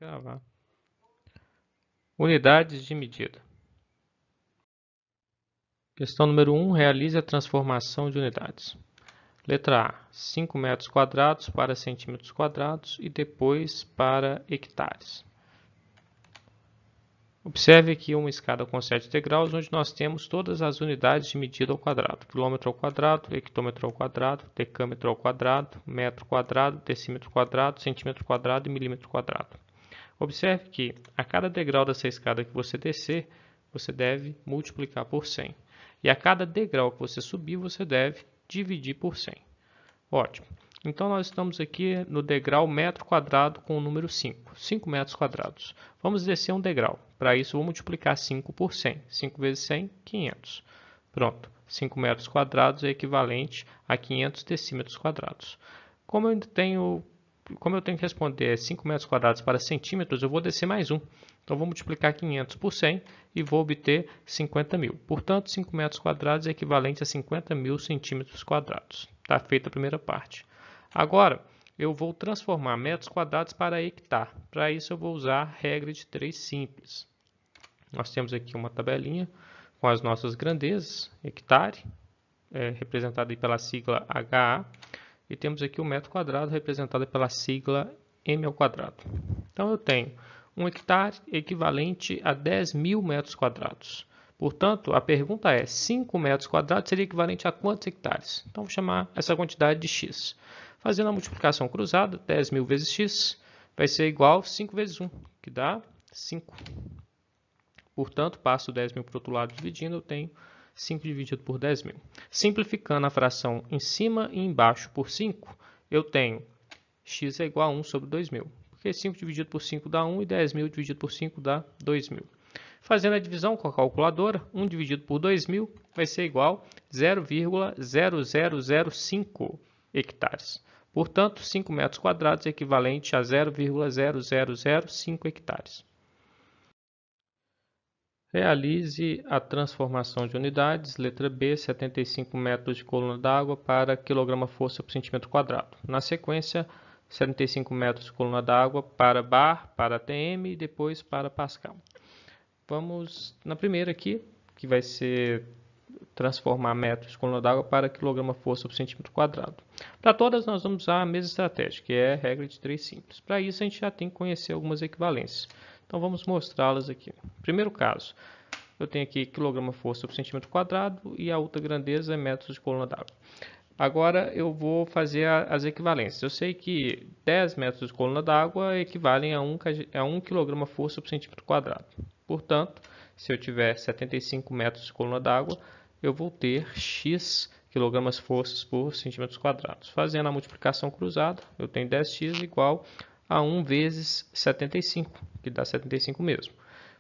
Gravar. Unidades de medida. Questão número 1. Realize a transformação de unidades. Letra A. 5 metros quadrados para centímetros quadrados e depois para hectares. Observe aqui uma escada com 7 degraus, onde nós temos todas as unidades de medida ao quadrado. Quilômetro ao quadrado, hectômetro ao quadrado, decâmetro ao quadrado, metro quadrado, decímetro quadrado, centímetro quadrado e milímetro quadrado. Observe que a cada degrau dessa escada que você descer, você deve multiplicar por 100. E a cada degrau que você subir, você deve dividir por 100. Ótimo. Então, nós estamos aqui no degrau metro quadrado com o número 5. 5 metros quadrados. Vamos descer um degrau. Para isso, vou multiplicar 5 por 100. 5 vezes 100, 500. Pronto. 5 metros quadrados é equivalente a 500 decímetros quadrados. Como eu tenho que responder 5 metros quadrados para centímetros, eu vou descer mais um. Então, vou multiplicar 500 por 100 e vou obter 50.000. Portanto, 5 metros quadrados é equivalente a 50.000 centímetros quadrados. Está feita a primeira parte. Agora, eu vou transformar metros quadrados para hectare. Para isso, eu vou usar a regra de 3 simples. Nós temos aqui uma tabelinha com as nossas grandezas. Hectare, representado aí pela sigla HA. E temos aqui o metro quadrado, representado pela sigla m ao quadrado. Então, eu tenho um hectare equivalente a 10.000 metros quadrados. Portanto, a pergunta é, 5 metros quadrados seria equivalente a quantos hectares? Então, vou chamar essa quantidade de x. Fazendo a multiplicação cruzada, 10.000 vezes x vai ser igual a 5 vezes 1, que dá 5. Portanto, passo 10.000 para o outro lado dividindo, eu tenho 5 dividido por 10.000. Simplificando a fração em cima e embaixo por 5, eu tenho x é igual a 1 sobre 2.000. Porque 5 dividido por 5 dá 1 e 10.000 dividido por 5 dá 2.000. Fazendo a divisão com a calculadora, 1 dividido por 2.000 vai ser igual a 0,0005 hectares. Portanto, 5 metros quadrados é equivalente a 0,0005 hectares. Realize a transformação de unidades. Letra B, 75 metros de coluna d'água para quilograma-força por centímetro quadrado. Na sequência, 75 metros de coluna d'água para bar, para atm e depois para pascal. Vamos na primeira aqui, que vai ser transformar metros de coluna d'água para quilograma-força por centímetro quadrado. Para todas, nós vamos usar a mesma estratégia, que é a regra de 3 simples. Para isso, a gente já tem que conhecer algumas equivalências. Então, vamos mostrá-las aqui. Primeiro caso, eu tenho aqui quilograma-força por centímetro quadrado e a outra grandeza é metros de coluna d'água. Agora, eu vou fazer as equivalências. Eu sei que 10 metros de coluna d'água equivalem a 1 kg-força por centímetro quadrado. Portanto, se eu tiver 75 metros de coluna d'água, eu vou ter x kg-forças por centímetros quadrados. Fazendo a multiplicação cruzada, eu tenho 10x igual a 1 vezes 75, que dá 75 mesmo.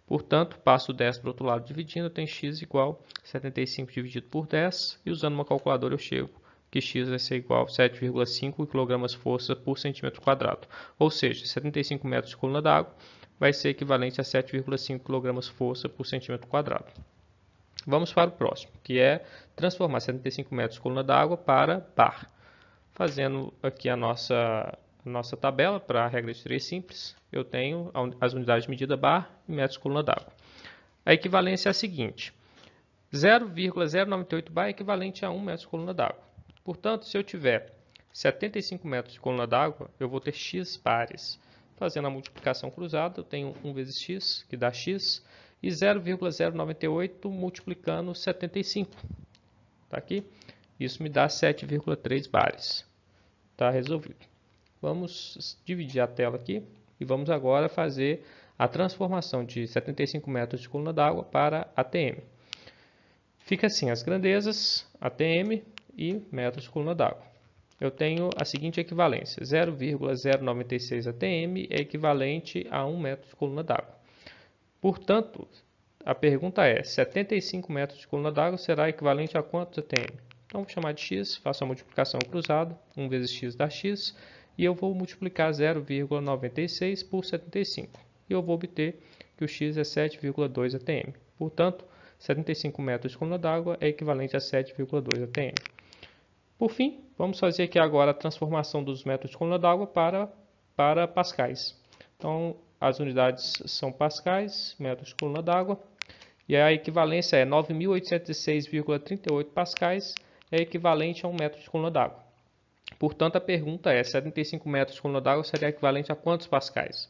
Portanto, passo 10 para o outro lado dividindo, eu tenho x igual a 75 dividido por 10, e usando uma calculadora eu chego que x vai ser igual a 7,5 kg-força por centímetro quadrado. Ou seja, 75 metros de coluna d'água vai ser equivalente a 7,5 kg-força por centímetro quadrado. Vamos para o próximo, que é transformar 75 metros de coluna d'água para bar. Fazendo aqui a nossa tabela para a regra de 3 simples, eu tenho as unidades de medida bar e metros de coluna d'água. A equivalência é a seguinte, 0,098 bar é equivalente a 1 metro de coluna d'água. Portanto, se eu tiver 75 metros de coluna d'água, eu vou ter x bares. Fazendo a multiplicação cruzada, eu tenho 1 vezes x, que dá x, e 0,098 multiplicando 75. Está aqui? Isso me dá 7,3 bares. Está resolvido. Vamos dividir a tela aqui e vamos agora fazer a transformação de 75 metros de coluna d'água para ATM. Fica assim, as grandezas, ATM e metros de coluna d'água. Eu tenho a seguinte equivalência, 0,096 ATM é equivalente a 1 metro de coluna d'água. Portanto, a pergunta é, 75 metros de coluna d'água será equivalente a quantos ATM? Então, vou chamar de x, faço a multiplicação cruzada, 1 vezes x dá x, e eu vou multiplicar 0,96 por 75. E eu vou obter que o x é 7,2 ATM. Portanto, 75 metros de coluna d'água é equivalente a 7,2 ATM. Por fim, vamos fazer aqui agora a transformação dos metros de coluna d'água para pascais. Então, as unidades são pascais, metros de coluna d'água, e a equivalência é 9.806,38 pascais, é equivalente a 1 metro de coluna d'água. Portanto, a pergunta é, 75 metros de coluna d'água seria equivalente a quantos pascais?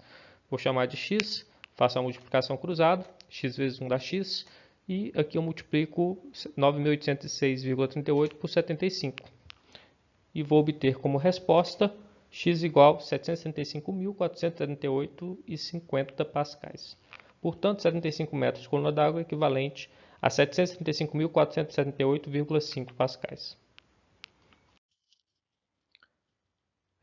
Vou chamar de x, faço a multiplicação cruzada, x vezes 1 dá x, e aqui eu multiplico 9.806,38 por 75. E vou obter como resposta x igual a 765.478,50 pascais. Portanto, 75 metros de coluna d'água é equivalente a 735.478,5 pascais.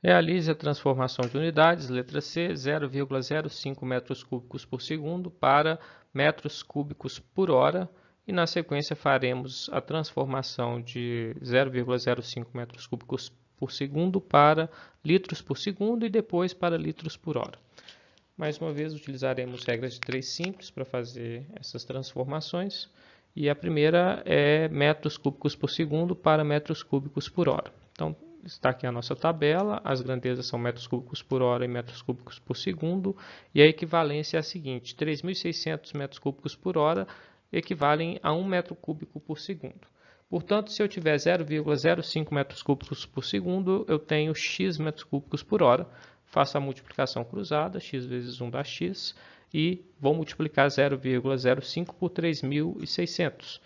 Realize a transformação de unidades, letra C, 0,05 metros cúbicos por segundo para metros cúbicos por hora, e na sequência faremos a transformação de 0,05 metros cúbicos por segundo para litros por segundo e depois para litros por hora. Mais uma vez, utilizaremos regras de 3 simples para fazer essas transformações. E a primeira é metros cúbicos por segundo para metros cúbicos por hora. Então, está aqui a nossa tabela, as grandezas são metros cúbicos por hora e metros cúbicos por segundo. E a equivalência é a seguinte, 3.600 metros cúbicos por hora equivalem a 1 metro cúbico por segundo. Portanto, se eu tiver 0,05 metros cúbicos por segundo, eu tenho x metros cúbicos por hora. Faço a multiplicação cruzada, x vezes 1 dá x, e vou multiplicar 0,05 por 3.600.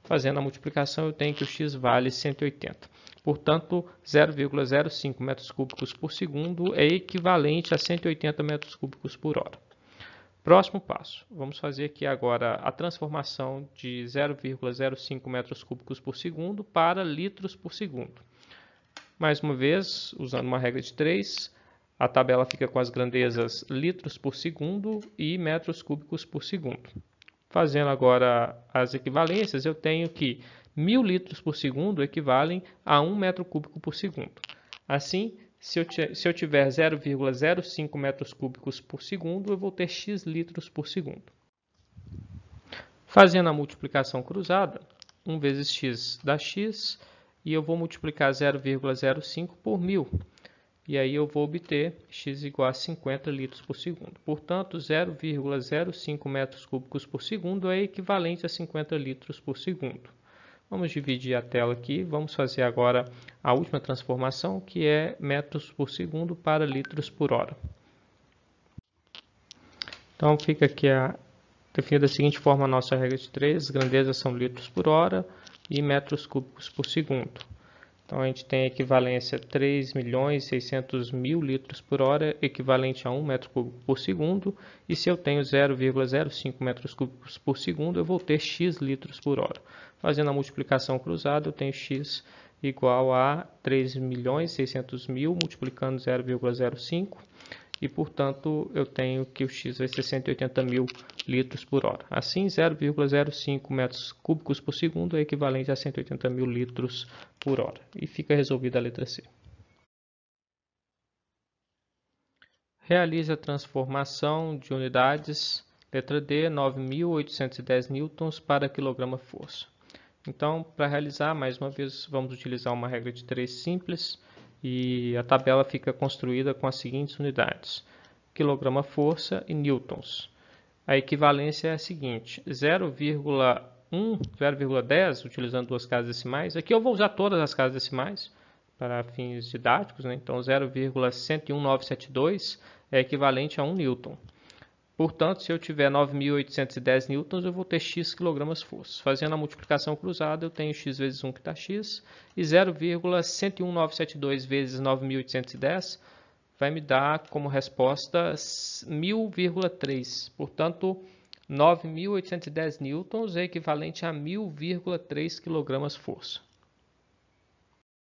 Fazendo a multiplicação, eu tenho que o x vale 180. Portanto, 0,05 metros cúbicos por segundo é equivalente a 180 metros cúbicos por hora. Próximo passo, vamos fazer aqui agora a transformação de 0,05 metros cúbicos por segundo para litros por segundo. Mais uma vez, usando uma regra de 3, a tabela fica com as grandezas litros por segundo e metros cúbicos por segundo. Fazendo agora as equivalências, eu tenho que 1.000 litros por segundo equivalem a 1 metro cúbico por segundo. Assim, se eu tiver 0,05 metros cúbicos por segundo, eu vou ter x litros por segundo. Fazendo a multiplicação cruzada, 1 vezes x dá x, e eu vou multiplicar 0,05 por 1.000. E aí eu vou obter x igual a 50 litros por segundo. Portanto, 0,05 metros cúbicos por segundo é equivalente a 50 litros por segundo. Vamos dividir a tela aqui. Vamos fazer agora a última transformação, que é metros por segundo para litros por hora. Então, fica aqui definida da seguinte forma a nossa regra de 3. As grandezas são litros por hora e metros cúbicos por segundo. Então, a gente tem a equivalência 3.600.000 litros por hora, equivalente a 1 metro cúbico por segundo. E se eu tenho 0,05 metros cúbicos por segundo, eu vou ter x litros por hora. Fazendo a multiplicação cruzada, eu tenho x igual a 3.600.000 multiplicando 0,05. E, portanto, eu tenho que o x vai ser 180.000 litros por hora. Assim, 0,05 metros cúbicos por segundo é equivalente a 180.000 litros por hora. E fica resolvida a letra C. Realize a transformação de unidades, letra D, 9.810 newtons para quilograma-força. Então, para realizar, mais uma vez, vamos utilizar uma regra de 3 simples. E a tabela fica construída com as seguintes unidades: quilograma-força e newtons. A equivalência é a seguinte: 0,1, 0,10, utilizando duas casas decimais. Aqui eu vou usar todas as casas decimais para fins didáticos, né? Então, 0,101972 é equivalente a 1 newton. Portanto, se eu tiver 9.810 newtons, eu vou ter x kg-força. Fazendo a multiplicação cruzada, eu tenho x vezes 1 que dá x, e 0,101972 vezes 9.810 vai me dar como resposta 1.000,3. Portanto, 9.810 newtons é equivalente a 1.000,3 kg-força.